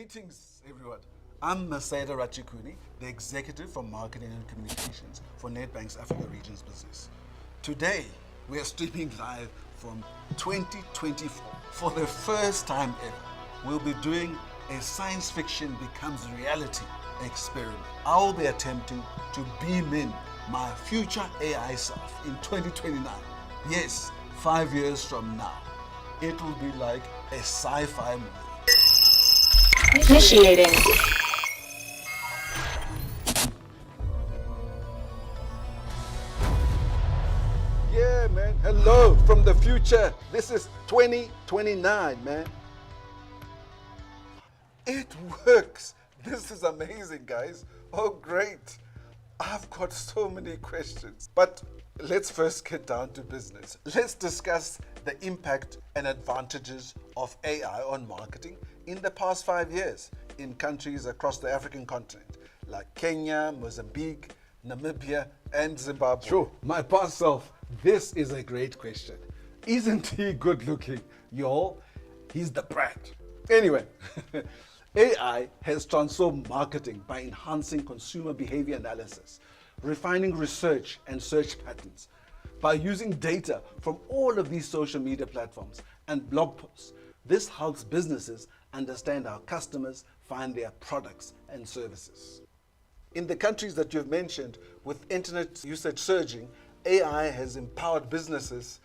Greetings, everyone. I'm Masaeda Rachikuni, the Executive for Marketing and Communications for Nedbank's Africa Regions business. Today, we are streaming live from 2024. For the first time ever, we'll be doing a science fiction becomes reality experiment. I'll be attempting to beam in my future AI self in 2029. Yes, 5 years from now. It will be like a sci-fi movie. Initiating. Yeah, man. Hello from the future. This is 2029, man. It works. This is amazing, guys. Oh, great. I've got so many questions. But let's first get down to business. Let's discuss the impact and advantages of AI on marketing in the past 5 years in countries across the African continent, like Kenya, Mozambique, Namibia, and Zimbabwe. Sure, my past self, this is a great question. Isn't he good looking? Y'all, he's the brat. Anyway, AI has transformed marketing by enhancing consumer behavior analysis, refining research and search patterns. By using data from all of these social media platforms and blog posts, this helps businesses understand how customers find their products and services. In the countries that you've mentioned, with internet usage surging, AI has empowered businesses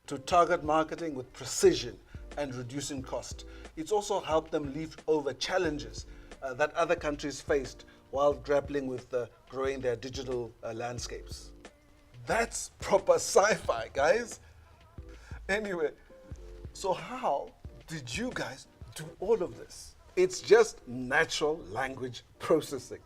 to target marketing with precision and reducing cost. It's also helped them leap over challenges that other countries faced while grappling with growing their digital landscapes. That's proper sci-fi, guys. Anyway, so how did you guys do all of this? It's just natural language processing.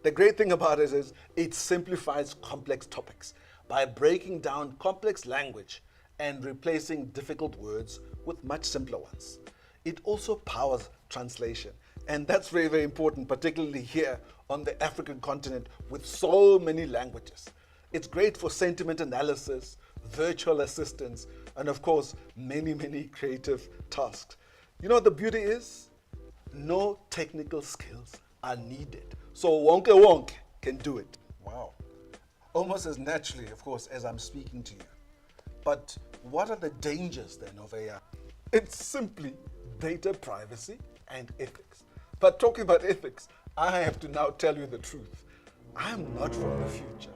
The great thing about it is it simplifies complex topics by breaking down complex language and replacing difficult words with much simpler ones. It also powers translation, and that's very, very important, particularly here on the African continent with so many languages. It's great for sentiment analysis, virtual assistants, and of course, many, many creative tasks. You know what the beauty is? No technical skills are needed. So wonke can do it. Wow. Almost as naturally, of course, as I'm speaking to you. But what are the dangers then of AI? It's simply data privacy and ethics. But talking about ethics, I have to now tell you the truth. I'm not from the future.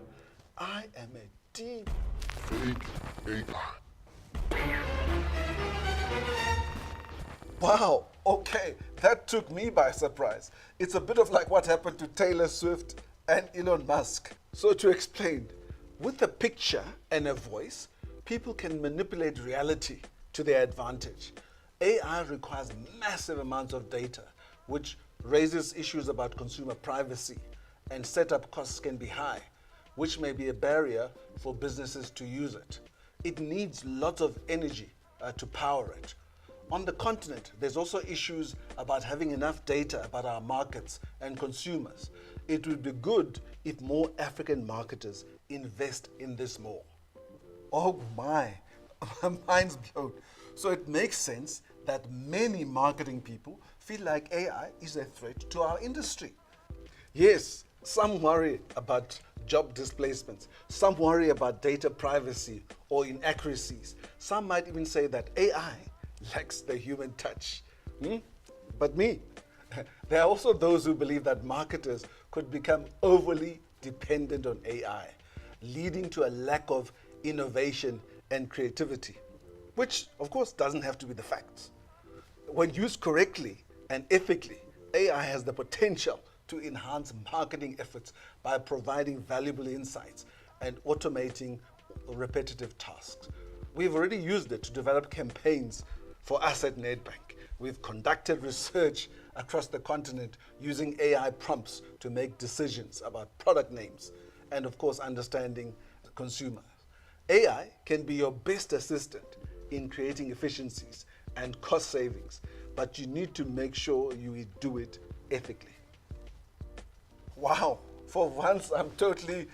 I am a deep fake AI. Wow, okay, that took me by surprise. It's a bit of like what happened to Taylor Swift and Elon Musk. So to explain, with a picture and a voice, people can manipulate reality to their advantage. AI requires massive amounts of data, which raises issues about consumer privacy, and setup costs can be high, which may be a barrier for businesses to use it. It needs lots of energy to power it. On the continent, there's also issues about having enough data about our markets and consumers. It would be good if more African marketers invest in this more. Oh my mind's blown. So it makes sense that many marketing people feel like AI is a threat to our industry. Yes, some worry about job displacements. Some worry about data privacy or inaccuracies. Some might even say that AI lacks the human touch. But me, there are also those who believe that marketers could become overly dependent on AI, leading to a lack of innovation and creativity, which of course doesn't have to be the facts. When used correctly and ethically, AI has the potential to enhance marketing efforts by providing valuable insights and automating repetitive tasks. We've already used it to develop campaigns for us at Nedbank. We've conducted research across the continent using AI prompts to make decisions about product names and of course understanding consumers. AI can be your best assistant in creating efficiencies and cost savings, but you need to make sure you do it ethically. Wow, for once I'm totally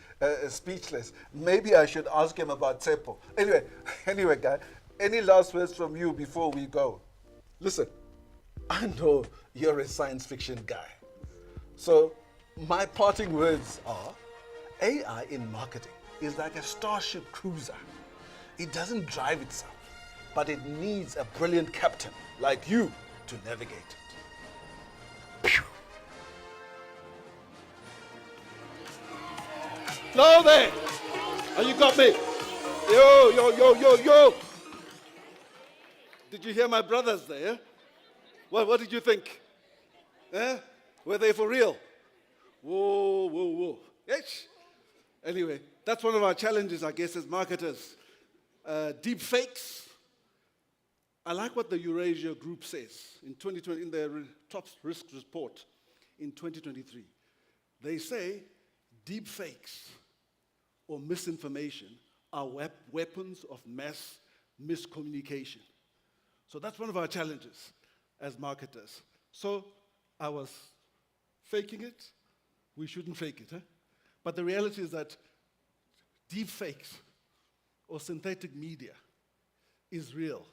speechless. Maybe I should ask him about Tsepo. Anyway, guy, any last words from you before we go? Listen, I know you're a science fiction guy. So my parting words are, AI in marketing is like a starship cruiser. It doesn't drive itself, but it needs a brilliant captain like you to navigate it. Phew. Hello there. Oh, you got me. Yo. Did you hear my brothers there? What did you think? Eh? Were they for real? Whoa. Yes. Anyway, that's one of our challenges, I guess, as marketers. Deep fakes. I like what the Eurasia Group says in 2020 in their top risk report in 2023. They say deep fakes or misinformation are weapons of mass miscommunication. So that's one of our challenges as marketers. So I was faking it. We shouldn't fake it. Huh? But the reality is that deep fakes or synthetic media is real.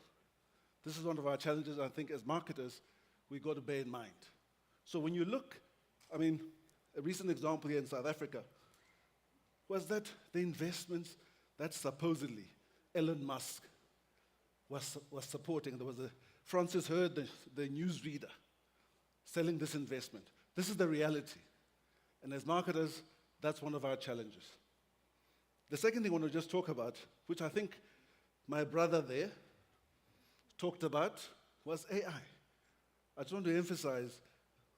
This is one of our challenges, I think, as marketers, we've got to bear in mind. So when you look, a recent example here in South Africa was that the investments that supposedly Elon Musk was supporting. There was Francis Heard, the newsreader, selling this investment. This is the reality. And as marketers, that's one of our challenges. The second thing I want to just talk about, which I think my brother there talked about, was AI. I just want to emphasize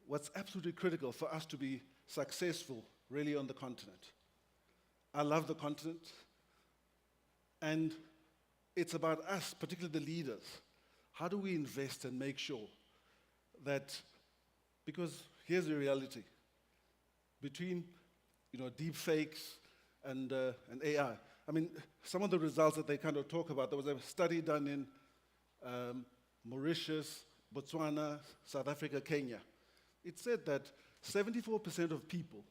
what's absolutely critical for us to be successful really on the continent. I love the continent, and it's about us, particularly the leaders. How do we invest and make sure that, because here's the reality, between deep fakes and AI, some of the results that they kind of talk about, there was a study done in Mauritius, Botswana, South Africa, Kenya. It said that 74% of people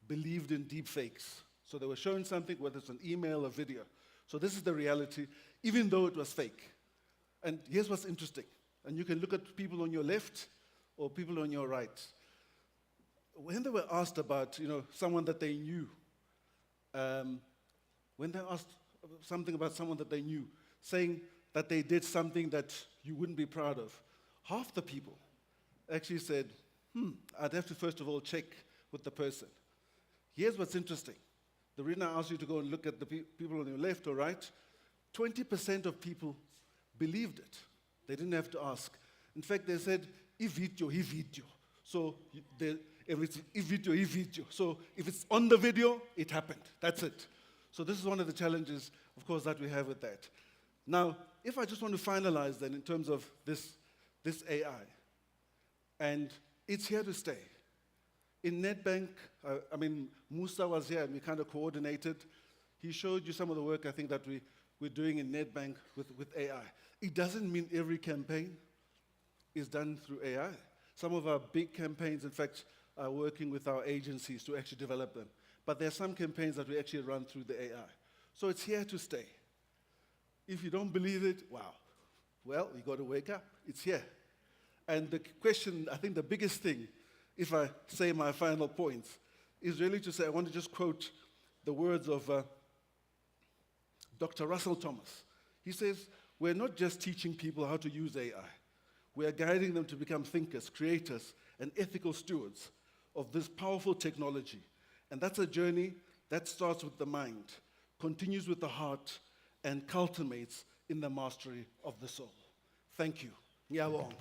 believed in deep fakes. So they were showing something, whether it's an email or video. So this is the reality, even though it was fake. And here's what's interesting. And you can look at people on your left or people on your right. When they were asked about, someone that they knew, when they asked something about someone that they knew, saying that they did something that you wouldn't be proud of, half the people actually said, I'd have to first of all check with the person. Here's what's interesting. The reason I asked you to go and look at the people on your left or right, 20% of people believed it. They didn't have to ask. In fact, they said, i-video. So if it's i-video. So if it's on the video, it happened. That's it. So this is one of the challenges, of course, that we have with that. Now, if I just want to finalize then in terms of this AI, and it's here to stay. In Nedbank, Musa was here and we kind of coordinated. He showed you some of the work I think that we're doing in Nedbank with AI. It doesn't mean every campaign is done through AI. Some of our big campaigns, in fact, are working with our agencies to actually develop them. But there are some campaigns that we actually run through the AI. So it's here to stay. If you don't believe it, wow. Well, you got to wake up. It's here. And the question, I think the biggest thing, if I say my final points, is really to say, I want to just quote the words of Dr. Russell Thomas. He says, we're not just teaching people how to use AI. We are guiding them to become thinkers, creators, and ethical stewards of this powerful technology. And that's a journey that starts with the mind, continues with the heart, and culminates in the mastery of the soul. Thank you. Ngiyabonga.